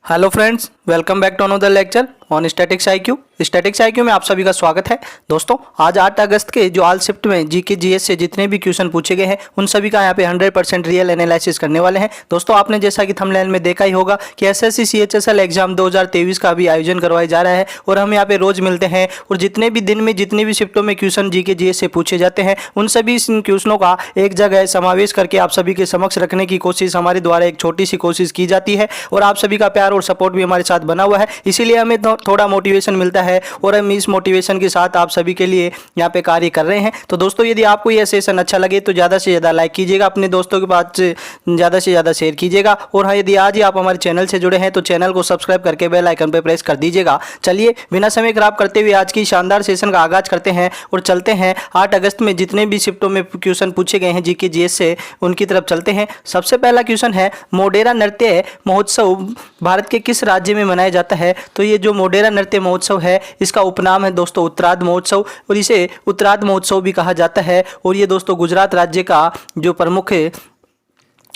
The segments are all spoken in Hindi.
Hello friends, welcome back to another lecture on statics IQ. Statics IQ में आप सभी का स्वागत है। दोस्तों, आज 8 अगस्त के जो ऑल शिफ्ट में जीके जीएस से जितने भी क्वेश्चन पूछे गए हैं उन सभी का यहाँ पे 100% रियल एनालिसिस करने वाले हैं। दोस्तों, आपने जैसा कि थंबनेल में देखा ही होगा कि एसएससी सीएचएसएल एग्जाम 2023 का भी आयोजन करवाया जा रहा है और हम यहाँ पे रोज मिलते हैं और जितने भी दिन में जितने भी शिफ्टों में क्वेश्चन जीके जीएस से पूछे जाते हैं उन सभी क्वेश्चनों का एक जगह समावेश करके आप सभी के समक्ष रखने की कोशिश हमारे द्वारा एक छोटी सी कोशिश की जाती है और आप सभी का प्यार और सपोर्ट भी हमारे साथ बना हुआ है। इसीलिए हमें थोड़ा मोटिवेशन मिलता है और हम इस मोटिवेशन के साथ आप सभी के लिए यहाँ पे कार्य कर रहे हैं। तो दोस्तों, यदि आपको यह सेशन अच्छा लगे तो ज़्यादा से ज़्यादा लाइक कीजिएगा, अपने दोस्तों के पास ज़्यादा से ज़्यादा शेयर कीजिएगा और हाँ, यदि आज ही आप हमारे चैनल से जुड़े हैं तो चैनल को सब्सक्राइब करके बेल आइकन पर प्रेस कर दीजिएगा। चलिए, बिना समय खराब करते हुए आज की शानदार सेशन का आगाज करते हैं और चलते हैं 8 अगस्त में जितने भी शिफ्टों में क्वेश्चन पूछे गए हैं जीके जीएस से उनकी तरफ चलते हैं। सबसे पहला क्वेश्चन है, मोढेरा नृत्य महोत्सव भारत के किस राज्य में मनाया जाता है? तो ये जो मोढेरा नृत्य महोत्सव है इसका उपनाम है दोस्तों उत्तरार्ध महोत्सव और इसे उत्तरार्ध महोत्सव भी कहा जाता है और ये दोस्तों गुजरात राज्य का जो प्रमुख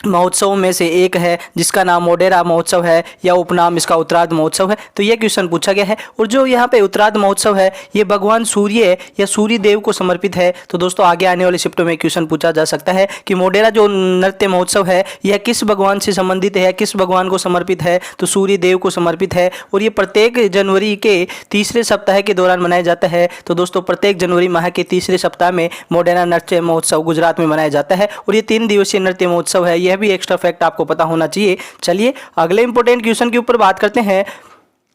महोत्सव में से एक है जिसका नाम मोढेरा महोत्सव है या उपनाम इसका उत्तरार्ध महोत्सव है। तो ये क्वेश्चन पूछा गया है और जो यहाँ पे उत्तरार्ध महोत्सव है ये भगवान सूर्य या सूर्य देव को समर्पित है। तो दोस्तों, आगे आने वाले शिफ्टों में क्वेश्चन पूछा जा सकता है कि मोढेरा जो नृत्य महोत्सव है यह किस भगवान से संबंधित है, किस भगवान को समर्पित है? तो सूर्य देव को समर्पित है और ये प्रत्येक जनवरी के तीसरे सप्ताह के दौरान मनाया जाता है। तो दोस्तों, प्रत्येक जनवरी माह के तीसरे सप्ताह में मोढेरा नृत्य महोत्सव गुजरात में मनाया जाता है और ये 3 दिवसीय नृत्य महोत्सव है। यह भी एक्स्ट्रा फैक्ट आपको पता होना चाहिए। चलिए, अगले इंपॉर्टेंट क्वेश्चन के ऊपर बात करते हैं।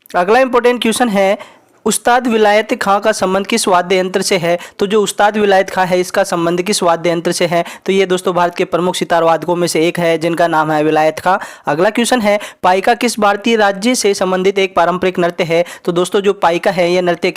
अगला इंपॉर्टेंट क्वेश्चन है, उस्ताद विलायत खां का संबंध किस वाद्य यंत्र से है? तो जो उस्ताद विलायत खां है इसका संबंध किस वाद्य यंत्र से है? तो ये दोस्तों भारत के प्रमुख सितार वादकों में से एक है जिनका नाम है विलायत खां। अगला क्वेश्चन है, पाइका किस भारतीय राज्य से संबंधित एक पारंपरिक नृत्य है? तो दोस्तों, जो पाइका है यह नृत्य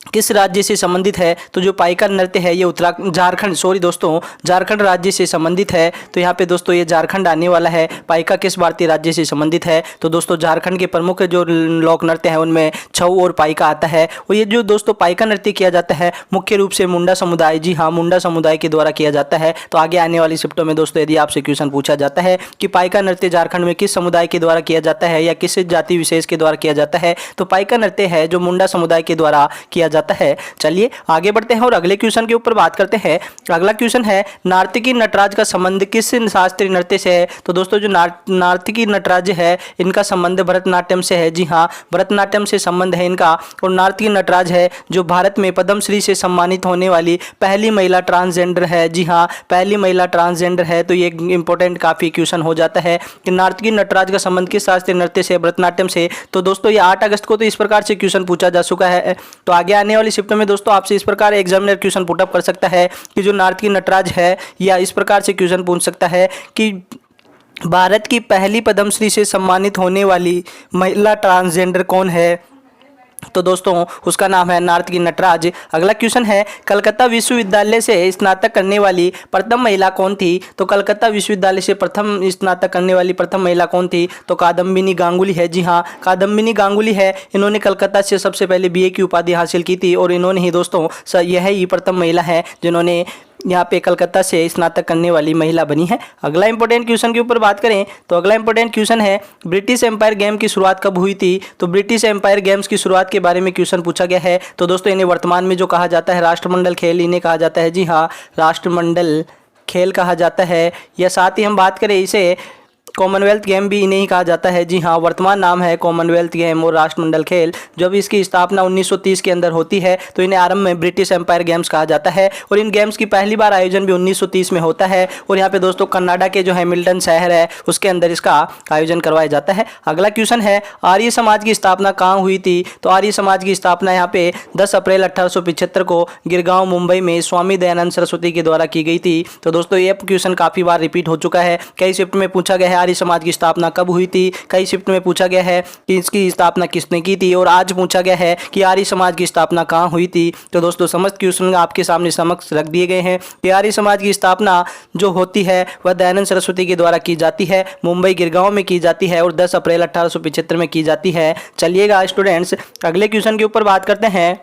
किस राज्य से संबंधित है? तो जो पाइका नृत्य है ये झारखंड राज्य से संबंधित है। तो यहाँ पे दोस्तों ये झारखंड आने वाला है। पाइका किस भारतीय राज्य से संबंधित है? तो दोस्तों, झारखंड के प्रमुख जो लोक नृत्य है उनमें छऊ और पाइका आता है और ये जो दोस्तों पाइका नृत्य किया जाता है मुख्य रूप से मुंडा समुदाय, जी हाँ, मुंडा समुदाय के द्वारा किया जाता है। तो आगे आने वाली शिफ्टों में दोस्तों यदि आपसे क्वेश्चन पूछा जाता है कि पाइका नृत्य झारखंड में किस समुदाय के द्वारा किया जाता है या किस जाति विशेष के द्वारा किया जाता है, तो पाइका नृत्य है जो मुंडा समुदाय के द्वारा किया जाता है। चलिए आगे बढ़ते हैं और अगले क्वेश्चन के ऊपर बात करते हैं। अगला क्वेश्चन है, नार्तिकी नटराज का संबंध किस शास्त्रीय नृत्य से है? तो दोस्तों, जो नार्तिकी नटराज है इनका संबंध भरतनाट्यम से है। जी हाँ, भरतनाट्यम से संबंध है इनका। और नार्तिकी नटराज है जो भारत में पद्मश्री से सम्मानित होने वाली पहली महिला ट्रांसजेंडर है। जी हाँ, पहली महिला ट्रांसजेंडर है। तो ये इंपॉर्टेंट काफी क्वेश्चन हो जाता है कि नार्तिकी नटराज का संबंध किस शास्त्रीय नृत्य से? भरतनाट्यम से। तो दोस्तों, ये 8 अगस्त को तो इस प्रकार से क्वेश्चन पूछा जा चुका है। तो आगे आने वाली शिफ्ट में दोस्तों आपसे इस प्रकार एग्जामिनर क्वेश्चन पुटअप कर सकता है कि जो नार्तिकी नटराज है, या इस प्रकार से क्वेश्चन पूछ सकता है कि भारत की पहली पद्मश्री से सम्मानित होने वाली महिला ट्रांसजेंडर कौन है? तो दोस्तों उसका नाम है नार्तिकी नटराज। अगला क्वेश्चन है, कलकत्ता विश्वविद्यालय से स्नातक करने वाली प्रथम महिला कौन थी? तो कलकत्ता विश्वविद्यालय से प्रथम स्नातक करने वाली प्रथम महिला कौन थी? तो कादम्बिनी गांगुली है। जी हाँ, कादम्बिनी गांगुली है। इन्होंने कलकत्ता से सबसे पहले बीए की उपाधि हासिल की थी और इन्होंने ही दोस्तों यह ही प्रथम महिला है जिन्होंने यहाँ पे कलकत्ता से स्नातक करने वाली महिला बनी है। अगला इंपॉर्टेंट क्वेश्चन के ऊपर बात करें तो अगला इंपॉर्टेंट क्वेश्चन है, ब्रिटिश एम्पायर गेम की शुरुआत कब हुई थी? तो ब्रिटिश एम्पायर गेम्स की शुरुआत के बारे में क्वेश्चन पूछा गया है। तो दोस्तों, इन्हें वर्तमान में जो कहा जाता है राष्ट्रमंडल खेल इन्हें कहा जाता है। जी हाँ, राष्ट्रमंडल खेल कहा जाता है। या साथ ही हम बात करें इसे कॉमनवेल्थ गेम भी इन्हें ही कहा जाता है। जी हाँ, वर्तमान नाम है कॉमनवेल्थ गेम और राष्ट्रमंडल खेल। जब इसकी स्थापना 1930 के अंदर होती है तो इन्हें आरंभ में ब्रिटिश एम्पायर गेम्स कहा जाता है और इन गेम्स की पहली बार आयोजन भी 1930 में होता है और यहाँ पे दोस्तों कनाडा के जो हैमिल्टन शहर है उसके अंदर इसका आयोजन करवाया जाता है। अगला क्वेश्चन है, आर्य समाज की स्थापना कहाँ हुई थी? तो आर्य समाज की स्थापना यहाँ पे 10 अप्रैल 1875 को गिरगांव मुंबई में स्वामी दयानंद सरस्वती के द्वारा की गई थी। तो दोस्तों, ये क्वेश्चन काफी बार रिपीट हो चुका है। कई शिफ्ट में पूछा गया है आर्य समाज की स्थापना कब हुई थी, कई शिफ्ट में पूछा गया है कि इसकी स्थापना किसने की थी और आज पूछा गया है कि आर्य समाज की स्थापना कहाँ हुई थी। तो दोस्तों, समस्त क्वेश्चन आपके सामने समक्ष रख दिए गए हैं कि आर्य समाज की स्थापना जो होती है वह दयानंद सरस्वती के द्वारा की जाती है, मुंबई गिरगांव में की जाती है और 10 अप्रैल 1875 में की जाती है। चलिएगा स्टूडेंट्स, अगले क्वेश्चन के ऊपर बात करते हैं।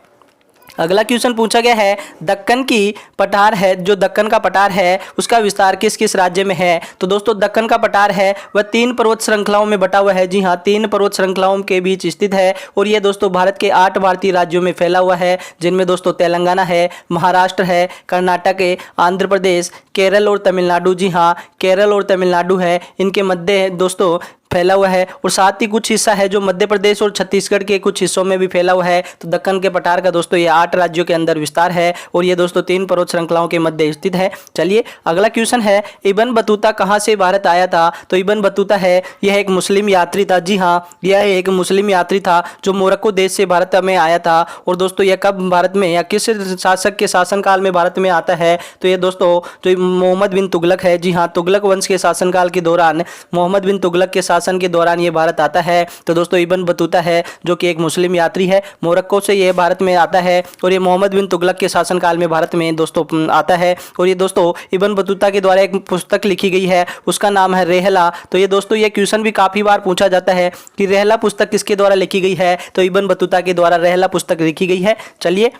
अगला क्वेश्चन पूछा गया है, दक्कन की पठार है, जो दक्कन का पठार है उसका विस्तार किस किस राज्य में है। तो दोस्तों दक्कन का पठार है वह 3 पर्वत श्रृंखलाओं में बटा हुआ है। जी हाँ, 3 पर्वत श्रृंखलाओं के बीच स्थित है और यह दोस्तों भारत के 8 भारतीय राज्यों में फैला हुआ है, जिनमें दोस्तों तेलंगाना है, महाराष्ट्र है, कर्नाटक है, आंध्र प्रदेश, केरल और तमिलनाडु। जी हाँ, केरल और तमिलनाडु है, इनके मध्य दोस्तों फैला हुआ है और साथ ही कुछ हिस्सा है जो मध्य प्रदेश और छत्तीसगढ़ के कुछ हिस्सों में भी फैला हुआ है। तो दक्कन के पठार का दोस्तों ये 8 राज्यों के अंदर विस्तार है और ये दोस्तों 3 पर्वत श्रृंखलाओं के मध्य स्थित है। चलिए अगला क्वेश्चन है, इब्न बतूता कहाँ से भारत आया था। तो इब्न बतूता है यह एक मुस्लिम यात्री था। जी हाँ, यह एक मुस्लिम यात्री था जो मोरक्को देश से भारत में आया था। और दोस्तों यह कब भारत में या किस शासक के शासनकाल में भारत में आता है। तो ये दोस्तों जो मोहम्मद बिन तुगलक है, जी हाँ, तुगलक वंश के शासनकाल के दौरान, मोहम्मद बिन तुगलक के शासन के दौरान ये भारत आता है। तो दोस्तों इब्न बतूता है जो कि एक मुस्लिम यात्री है, मोरक्को से ये भारत में आता है और ये मोहम्मद बिन तुगलक के शासनकाल में भारत में दोस्तों आता है। और ये दोस्तों इब्न बतूता के द्वारा एक पुस्तक लिखी गई है, उसका नाम है रेहला। तो ये दोस्तों ये क्वेश्चन भी काफ़ी बार पूछा जाता है कि रेहला पुस्तक किसके द्वारा लिखी गई है। तो इब्न बतूता के द्वारा रेहला पुस्तक लिखी गई है। चलिए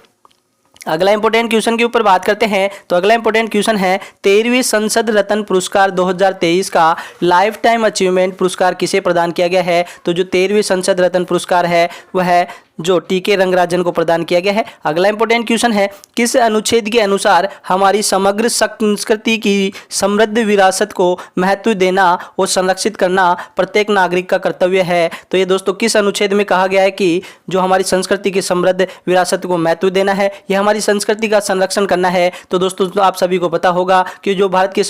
अगला इंपॉर्टेंट क्वेश्चन के ऊपर बात करते हैं। तो अगला इंपॉर्टेंट क्वेश्चन है, 13वीं संसद रत्न पुरस्कार 2023 का लाइफ टाइम अचीवमेंट पुरस्कार किसे प्रदान किया गया है। तो जो 13वीं संसद रत्न पुरस्कार है वह है जो टी.के. रंगराजन को प्रदान किया गया है। अगला इंपॉर्टेंट क्वेश्चन है, किस अनुच्छेद के अनुसार हमारी समग्र संस्कृति की समृद्ध विरासत को महत्व देना और संरक्षित करना प्रत्येक नागरिक का कर्तव्य है। तो ये दोस्तों किस अनुच्छेद में कहा गया है कि जो हमारी संस्कृति की समृद्ध विरासत को महत्व देना है, यह हमारी संस्कृति का संरक्षण करना है। तो दोस्तों आप सभी को पता होगा कि जो भारत के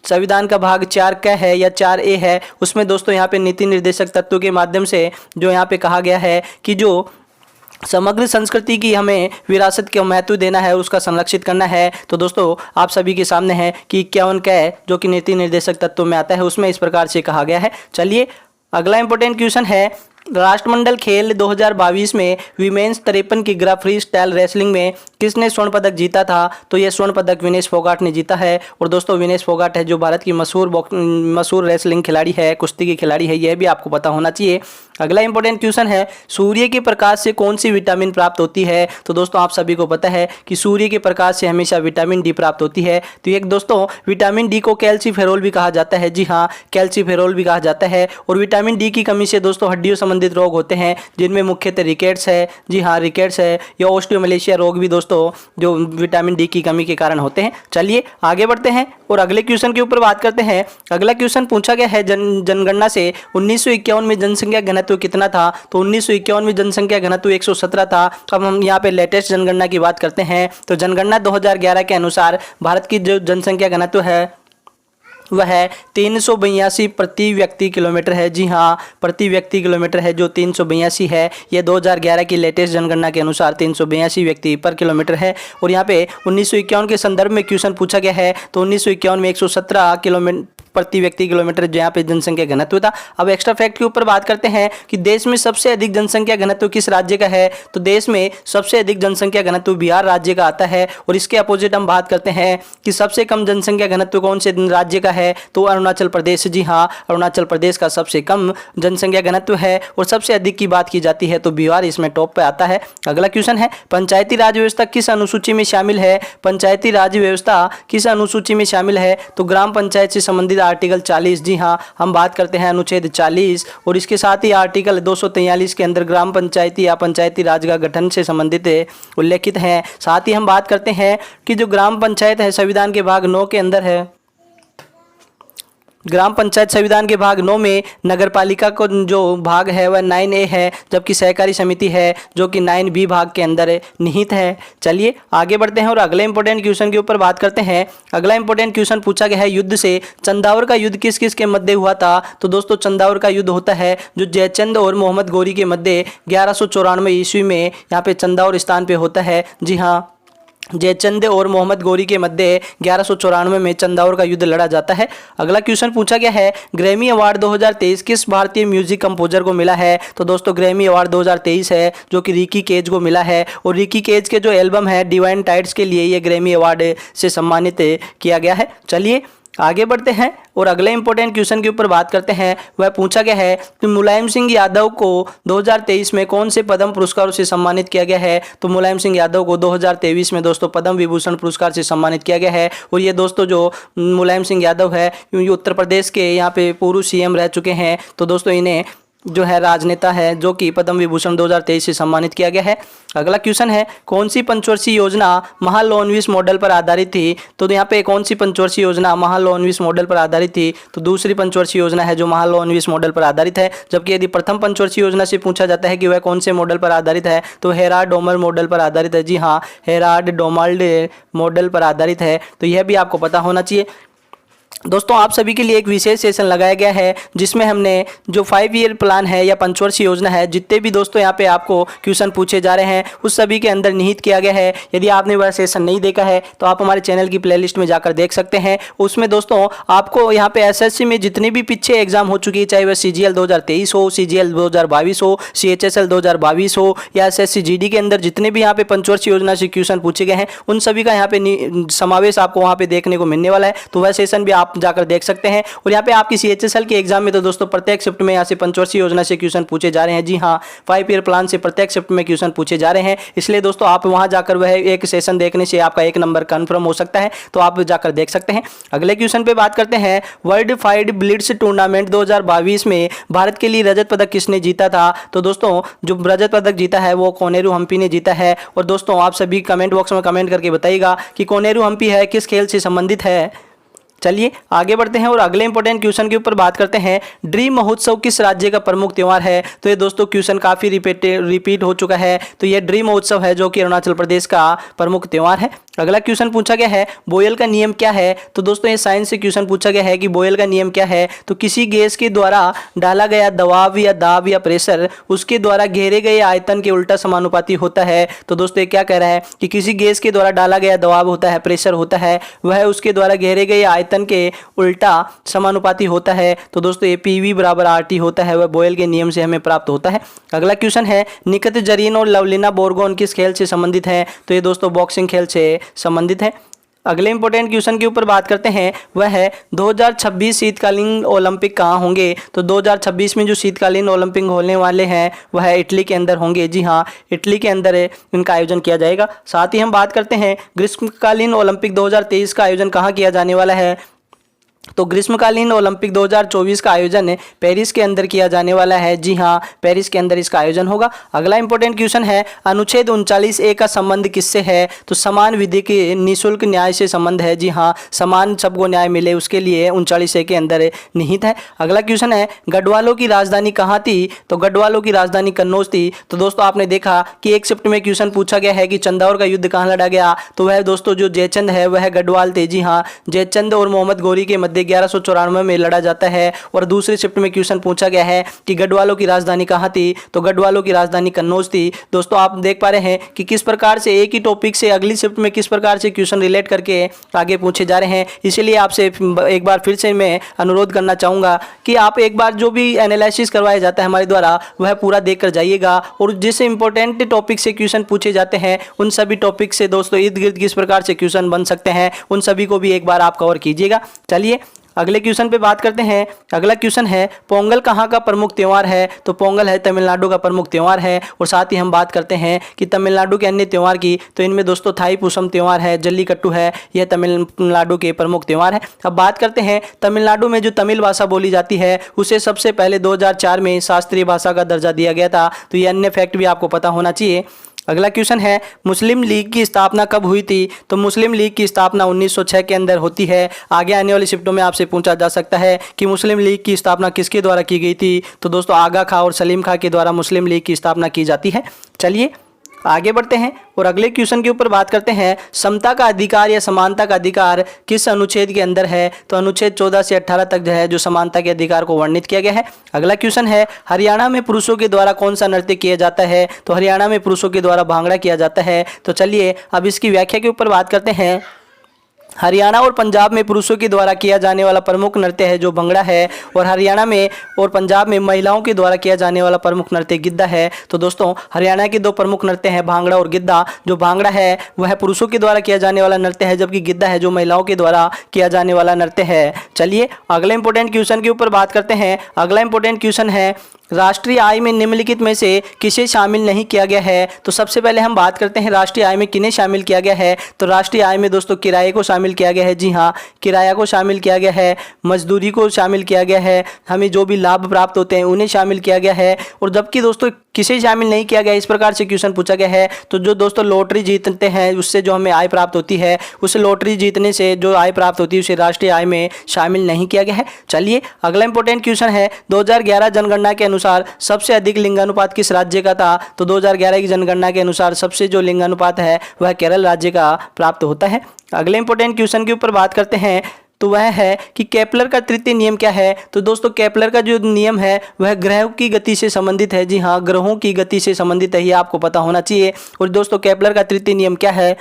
संविधान का भाग 4 का है या 4A है, उसमें दोस्तों यहाँ पे नीति निर्देशक तत्व के माध्यम से जो यहाँ पे कहा गया है कि जो समग्र संस्कृति की हमें विरासत को महत्व देना है, उसका संरक्षित करना है। तो दोस्तों आप सभी के सामने है कि 51 का है जो कि नीति निर्देशक तत्व में आता है, उसमें इस प्रकार से कहा गया है। चलिए अगला इंपॉर्टेंट क्वेश्चन है, राष्ट्रमंडल खेल 2022 में विमेंस 53 किग्रा फ्री स्टाइल रेसलिंग में किसने स्वर्ण पदक जीता था। तो यह स्वर्ण पदक विनेश फोगाट ने जीता है। और दोस्तों विनेश फोगाट है जो भारत की मशहूर रेसलिंग खिलाड़ी है, कुश्ती की खिलाड़ी है, यह भी आपको पता होना चाहिए। अगला इंपॉर्टेंट क्वेश्चन है, सूर्य के प्रकाश से कौन सी विटामिन प्राप्त होती है। तो दोस्तों आप सभी को पता है कि सूर्य के प्रकाश से हमेशा विटामिन डी प्राप्त होती है। तो एक दोस्तों विटामिन डी को कैल्सीफेरोल भी कहा जाता है। जी हाँ, कैल्सीफेरोल भी कहा जाता है। और विटामिन डी की कमी से दोस्तों हड्डियों संबंधित रोग होते हैं, जिनमें मुख्यतः रिकेट्स है। जी हाँ, रिकेट्स है या ऑस्टियोमलेशिया रोग भी दोस्तों जो विटामिन डी की कमी के कारण होते हैं। चलिए आगे बढ़ते हैं और अगले क्वेश्चन के ऊपर बात करते हैं। अगला क्वेश्चन पूछा गया है, जनगणना से 1951 में जनसंख्या घनत्व कितना था। तो 1951 में जनसंख्या घनत्व 117 था। अब हम यहाँ पे लेटेस्ट जनगणना की बात करते हैं। तो जनगणना 2011 के अनुसार भारत की जो जनसंख्या घनत्व है वह है 382 प्रति व्यक्ति किलोमीटर है। जी हाँ, प्रति व्यक्ति किलोमीटर है जो 382 है। यह 2011 की लेटेस्ट जनगणना के अनुसार 382 व्यक्ति पर किलोमीटर है। और यहाँ पे 1951 के संदर्भ में क्वेश्चन पूछा गया है। तो 1951 में 117 किलोमीटर प्रति व्यक्ति किलोमीटर जहाँ पे जनसंख्या घनत्व था। अब एक्स्ट्रा फैक्ट के ऊपर बात करते हैं कि देश में सबसे अधिक जनसंख्या घनत्व किस राज्य का है। तो देश में सबसे अधिक जनसंख्या घनत्व बिहार राज्य का आता है। और इसके अपोजिट हम बात करते हैं कि सबसे कम जनसंख्या घनत्व कौन से राज्य का है। तो अरुणाचल प्रदेश। जी हाँ, अरुणाचल प्रदेश का सबसे कम जनसंख्या घनत्व है। और सबसे अधिक की बात की जाती है तो बिहार इसमें टॉप पे आता है। अगला क्वेश्चन है, पंचायती राज व्यवस्था किस अनुसूची में शामिल है। पंचायती राज व्यवस्था किस अनुसूची में शामिल है। तो ग्राम पंचायत से संबंधित आर्टिकल 40। जी हाँ, हम बात करते हैं अनुच्छेद 40 और इसके साथ ही आर्टिकल 243 के अंदर ग्राम पंचायती या पंचायती राज का गठन से संबंधित उल्लेखित हैं। साथ ही हम बात करते हैं कि जो ग्राम पंचायत है संविधान के भाग 9 के अंदर है। ग्राम पंचायत संविधान के भाग 9 में नगर पालिका को जो भाग है वह 9A है, जबकि सहकारी समिति है जो कि 9B भाग के अंदर निहित है। चलिए आगे बढ़ते हैं और अगले इंपॉर्टेंट क्वेश्चन के ऊपर बात करते हैं। अगला इंपॉर्टेंट क्वेश्चन पूछा गया है, युद्ध से चंदावर का युद्ध किस किस के मध्य हुआ था। तो दोस्तों चंदावर का युद्ध होता है जो जयचंद और मोहम्मद गौरी के मध्य 1194 ईस्वी में यहाँ पे चंदावर स्थान पे होता है। जी हाँ, जयचंद और मोहम्मद गौरी के मध्य 1194 में चंदावर का युद्ध लड़ा जाता है। अगला क्वेश्चन पूछा गया है, ग्रैमी अवार्ड 2023 किस भारतीय म्यूजिक कंपोजर को मिला है। तो दोस्तों ग्रैमी अवार्ड 2023 है जो कि रिकी केज को मिला है। और रिकी केज के जो एल्बम है डिवाइन टाइड्स के लिए ये ग्रैमी अवार्ड से सम्मानित किया गया है। चलिए आगे बढ़ते हैं और अगले इंपॉर्टेंट क्वेश्चन के ऊपर बात करते हैं। वह पूछा गया है कि मुलायम सिंह यादव को 2023 में कौन से पद्म पुरस्कारों से सम्मानित किया गया है। तो मुलायम सिंह यादव को 2023 में दोस्तों पद्म विभूषण पुरस्कार से सम्मानित किया गया है। और ये दोस्तों जो मुलायम सिंह यादव है ये उत्तर प्रदेश के यहाँ पे पूर्व सीएम रह चुके हैं। तो दोस्तों इन्हें जो है राजनेता है जो कि पद्म विभूषण 2023 से सम्मानित किया गया है। अगला क्वेश्चन है कौन सी पंचवर्षीय योजना महालनोबिस मॉडल पर आधारित थी। तो यहाँ पे कौन सी पंचवर्षीय योजना महालनोबिस मॉडल पर आधारित थी। तो दूसरी पंचवर्षीय योजना है जो महालनोबिस मॉडल पर आधारित है। जबकि यदि प्रथम पंचवर्षीय योजना से पूछा जाता है कि वह कौन से मॉडल पर आधारित है तो हेराल्ड डोमर मॉडल पर आधारित है। जी हाँ, हेराल्ड डोमल्ड मॉडल पर आधारित है। तो यह भी आपको पता होना चाहिए। दोस्तों आप सभी के लिए एक विशेष सेशन लगाया गया है जिसमें हमने जो 5 ईयर प्लान है या पंचवर्षीय योजना है जितने भी दोस्तों यहाँ पे आपको क्वेश्चन पूछे जा रहे हैं उस सभी के अंदर निहित किया गया है। यदि आपने वह सेशन नहीं देखा है तो आप हमारे चैनल की प्लेलिस्ट में जाकर देख सकते हैं। उसमें दोस्तों आपको यहाँ पे एसएससी में जितने भी पीछे एग्जाम हो चुकी है चाहे वह CGL 2023 हो, CGL 2022 हो, CHSL 2022 हो या SSC GD के अंदर जितने भी यहाँ पे पंचवर्षीय योजना से क्वेश्चन पूछे गए हैं उन सभी का यहाँ पे समावेश आपको वहाँ पे देखने को मिलने वाला है। तो वह सेशन भी आप जाकर देख सकते हैं। और यहाँ पे आपकी CHSL के एग्जाम में तो दोस्तों प्रत्येक शिफ्ट में यहाँ से पंचवर्षीय योजना से क्वेश्चन पूछे जा रहे हैं। जी हाँ, 5 ईयर प्लान से प्रत्येक शिफ्ट में क्वेश्चन पूछे जा रहे हैं। इसलिए दोस्तों आप वहां जाकर वह एक सेशन देखने से आपका 1 नंबर कंफर्म हो सकता है। तो आप जाकर देख सकते हैं। अगले क्वेश्चन पे बात करते हैं। वर्ल्ड फाइड ब्लिट्स टूर्नामेंट 2022 में भारत के लिए रजत पदक किसने जीता था। तो दोस्तों जो रजत पदक जीता है वो कोनेरू हम्पी ने जीता है। और दोस्तों आप सभी कमेंट बॉक्स में कमेंट करके बताइएगा कि कोनेरू हम्पी है किस खेल से संबंधित है। चलिए आगे बढ़ते हैं और अगले इंपॉर्टेंट क्वेश्चन के ऊपर बात करते हैं। ड्रीम महोत्सव किस राज्य का प्रमुख त्योहार है। तो ये दोस्तों क्वेश्चन काफी रिपीट हो चुका है। तो ये ड्रीम महोत्सव है जो कि अरुणाचल प्रदेश का प्रमुख त्योहार है। अगला क्वेश्चन पूछा गया है बोयल का नियम क्या है। तो दोस्तों ये साइंस से क्वेश्चन पूछा गया है कि बोयल का नियम क्या है। तो किसी गैस के द्वारा डाला गया दबाव या दाब या प्रेशर उसके द्वारा घेरे गए आयतन के उल्टा समानुपाती होता है। तो दोस्तों ये क्या कह रहा है कि किसी गैस के द्वारा डाला गया दबाव होता है, प्रेशर होता है, वह उसके द्वारा घेरे गए आयतन के उल्टा समानुपाती होता है। तो दोस्तों ये PV बराबर RT होता है, वह बोयल के नियम से हमें प्राप्त होता है। अगला क्वेश्चन है निकट जरीन और लवलीना बोरगोन किस खेल से संबंधित है। तो ये दोस्तों बॉक्सिंग खेल से संबंधित है। अगले इंपॉर्टेंट क्वेश्चन के ऊपर बात करते हैं वह है 2026 शीतकालीन ओलंपिक कहाँ होंगे। तो 2026 में जो शीतकालीन ओलंपिक होने वाले हैं वह इटली के अंदर होंगे। जी हाँ, इटली के अंदर इनका आयोजन किया जाएगा। साथ ही हम बात करते हैं ग्रीष्मकालीन ओलंपिक 2023 का आयोजन कहाँ किया जाने वाला है। तो ग्रीष्मकालीन ओलंपिक 2024 का आयोजन पेरिस के अंदर किया जाने वाला है। जी हाँ, पेरिस के अंदर इसका आयोजन होगा। अगला इंपॉर्टेंट क्वेश्चन है अनुच्छेद 39A का संबंध किससे है। तो समान विधि के निःशुल्क न्याय से संबंध है। जी हाँ, समान सबको न्याय मिले उसके लिए 39A के अंदर निहित है। अगला क्वेश्चन है गढ़वालों की राजधानी कहाँ थी। तो गढ़वालों की राजधानी कन्नौज थी। तो दोस्तों आपने देखा कि एक शिफ्ट में क्वेश्चन पूछा गया है कि चंदौर का युद्ध कहाँ लड़ा गया। तो वह दोस्तों जो जयचंद है वह गढ़वाल थे। जी हाँ, जयचंद और मोहम्मद गौरी के मध्य 1194 में लड़ा जाता है। और दूसरे शिफ्ट में क्वेश्चन पूछा गया है कि गढ़वालों की राजधानी कहाँ थी। तो गढ़वालों की राजधानी कन्नौज थी। दोस्तों आप देख पा रहे हैं कि किस प्रकार से एक ही टॉपिक से अगली शिफ्ट में किस प्रकार से क्वेश्चन रिलेट करके आगे पूछे जा रहे हैं। इसीलिए आपसे एक बार फिर से मैं अनुरोध करना चाहूँगा कि आप एक बार जो भी एनालिसिस करवाया जाता है हमारे द्वारा वह पूरा देख कर जाइएगा। और जिस इंपॉर्टेंट टॉपिक से क्वेश्चन पूछे जाते हैं उन सभी टॉपिक से दोस्तों इर्द गिर्द किस प्रकार से क्वेश्चन बन सकते हैं उन सभी को भी एक बार आप कवर कीजिएगा। चलिए अगले क्वेश्चन पे बात करते हैं। अगला क्वेश्चन है पोंगल कहाँ का प्रमुख त्यौहार है। तो पोंगल है तमिलनाडु का प्रमुख त्यौहार है। और साथ ही हम बात करते हैं कि तमिलनाडु के अन्य त्यौहार की। तो इनमें दोस्तों थाई पुसम त्यौहार है, जल्लीकट्टू है, यह तमिलनाडु के प्रमुख त्यौहार है। अब बात करते हैं तमिलनाडु में जो तमिल भाषा बोली जाती है उसे सबसे पहले 2004 में शास्त्रीय भाषा का दर्जा दिया गया था। तो ये अन्य फैक्ट भी आपको पता होना चाहिए। अगला क्वेश्चन है मुस्लिम लीग की स्थापना कब हुई थी। तो मुस्लिम लीग की स्थापना 1906 के अंदर होती है। आगे आने वाली शिफ्टों में आपसे पूछा जा सकता है कि मुस्लिम लीग की स्थापना किसके द्वारा की गई थी। तो दोस्तों आगा खां और सलीम खां के द्वारा मुस्लिम लीग की स्थापना की जाती है। चलिए आगे बढ़ते हैं और अगले क्वेश्चन के ऊपर बात करते हैं समता का अधिकार या समानता का अधिकार किस अनुच्छेद के अंदर है। तो अनुच्छेद 14 से 18 तक जो है जो समानता के अधिकार को वर्णित किया गया है। अगला क्वेश्चन है हरियाणा में पुरुषों के द्वारा कौन सा नृत्य किया जाता है। तो हरियाणा में पुरुषों के द्वारा भांगड़ा किया जाता है। तो चलिए अब इसकी व्याख्या के ऊपर बात करते हैं। हरियाणा और पंजाब में पुरुषों के द्वारा किया जाने वाला प्रमुख नृत्य है जो भंगड़ा है, और हरियाणा में और पंजाब में महिलाओं के द्वारा किया जाने वाला प्रमुख नृत्य गिद्धा है। तो दोस्तों हरियाणा के दो प्रमुख नृत्य हैं भांगड़ा और गिद्धा। जो भांगड़ा है वह पुरुषों के द्वारा किया जाने वाला नृत्य है, जबकि गिद्धा है जो महिलाओं के द्वारा किया जाने वाला नृत्य है। चलिए अगले इंपॉर्टेंट क्वेश्चन के ऊपर बात करते हैं। अगला इंपॉर्टेंट क्वेश्चन है राष्ट्रीय आय में निम्नलिखित में से किसे शामिल नहीं किया गया है। तो सबसे पहले हम बात करते हैं राष्ट्रीय आय में किन्हें शामिल किया गया है। तो राष्ट्रीय आय में दोस्तों किराए को शामिल किया गया है। जी हाँ, किराया को शामिल किया गया है, मजदूरी को शामिल किया गया है, हमें जो भी लाभ प्राप्त होते हैं उन्हें शामिल किया गया है। और जबकि दोस्तों किसे शामिल नहीं किया गया, इस प्रकार से क्वेश्चन पूछा गया है। तो जो दोस्तों लॉटरी जीतते हैं उससे जो हमें आय प्राप्त होती है, उस लॉटरी जीतने से जो आय प्राप्त होती है उसे राष्ट्रीय आय में शामिल नहीं किया गया है। चलिए अगला इंपॉर्टेंट क्वेश्चन है 2011 जनगणना के अनुसार सबसे अधिक लिंगानुपात किस राज्य का था। तो 2011 की जनगणना के अनुसार सबसे जो लिंगानुपात है वह केरल राज्य का प्राप्त होता है। अगले इंपॉर्टेंट क्वेश्चन के ऊपर बात करते हैं, तो वह है कि केपलर का तृतीय नियम क्या है। तो दोस्तों केपलर का जो नियम है वह ग्रहों की गति से संबंधित है। जी हाँ, ग्रहों की गति से संबंधित है, ये आपको पता होना चाहिए। और दोस्तों केपलर का तृतीय नियम क्या है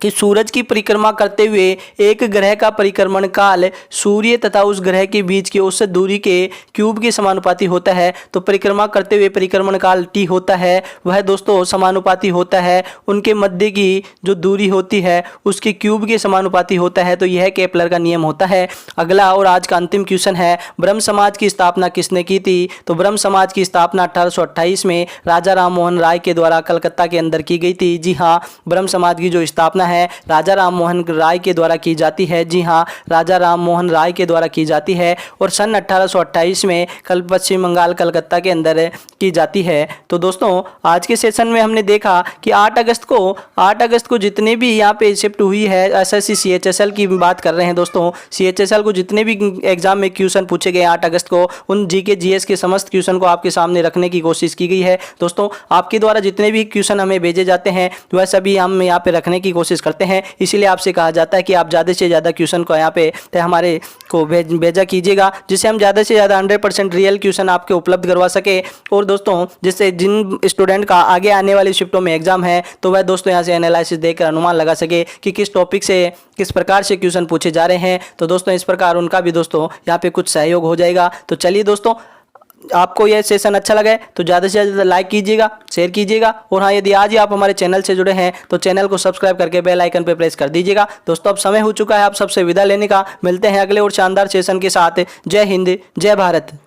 कि सूरज की परिक्रमा करते हुए एक ग्रह का परिक्रमण काल सूर्य तथा उस ग्रह के बीच की औसत दूरी के क्यूब के समानुपाती होता है। तो परिक्रमा करते हुए परिक्रमण काल टी होता है, वह दोस्तों समानुपाती होता है उनके मध्य की जो दूरी होती है उसके क्यूब के समानुपाती होता है। तो यह केपलर का नियम होता है। अगला और आज का अंतिम क्वेश्चन है ब्रह्म समाज की स्थापना किसने की थी। तो ब्रह्म समाज की स्थापना 1828 में राजा राम मोहन राय के द्वारा कलकत्ता के अंदर की गई थी। जी हाँ, ब्रह्म समाज की जो स्थापना है राजा राम मोहन राय के द्वारा की जाती है। जी हाँ, राजा राम मोहन राय के द्वारा की जाती है और सन 1828 में पश्चिम बंगाल कलकत्ता के अंदर की जाती है। तो दोस्तों आज के सेशन में हमने देखा कि 8 अगस्त को जितने भी यहाँ पे शिफ्ट हुई है एसएससी सीएचएसएल की बात कर रहे हैं दोस्तों, सीएचएसएल को जितने भी एग्जाम में क्वेश्चन पूछे गए 8 अगस्त को, उन जीके जीएस के समस्त क्वेश्चन को आपके सामने रखने की कोशिश की गई है। दोस्तों आपके द्वारा जितने भी क्वेश्चन हमें भेजे जाते हैं वह सभी हम यहाँ पे रखने की कोशिश करते हैं। इसीलिए आपसे कहा जाता है कि आप ज़्यादा से ज़्यादा क्वेश्चन को यहाँ पे हमारे को भेजा कीजिएगा, जिससे हम ज़्यादा से ज़्यादा 100% रियल क्वेश्चन आपके उपलब्ध करवा सके। और दोस्तों जिससे जिन स्टूडेंट का आगे आने वाली शिफ्टों में एग्जाम है तो वह दोस्तों यहाँ से एनालिसिस देकर अनुमान लगा सके कि किस टॉपिक से किस प्रकार से क्वेश्चन पूछे जा रहे हैं। तो दोस्तों इस प्रकार उनका भी दोस्तों यहाँ पे कुछ सहयोग हो जाएगा। तो चलिए दोस्तों, आपको यह सेशन अच्छा लगा है तो ज़्यादा से ज़्यादा लाइक कीजिएगा, शेयर कीजिएगा। और हाँ, यदि आज ही आप हमारे चैनल से जुड़े हैं तो चैनल को सब्सक्राइब करके बेल आइकन पर प्रेस कर दीजिएगा। दोस्तों अब समय हो चुका है आप सबसे विदा लेने का। मिलते हैं अगले और शानदार सेशन के साथ। जय हिंद, जय भारत।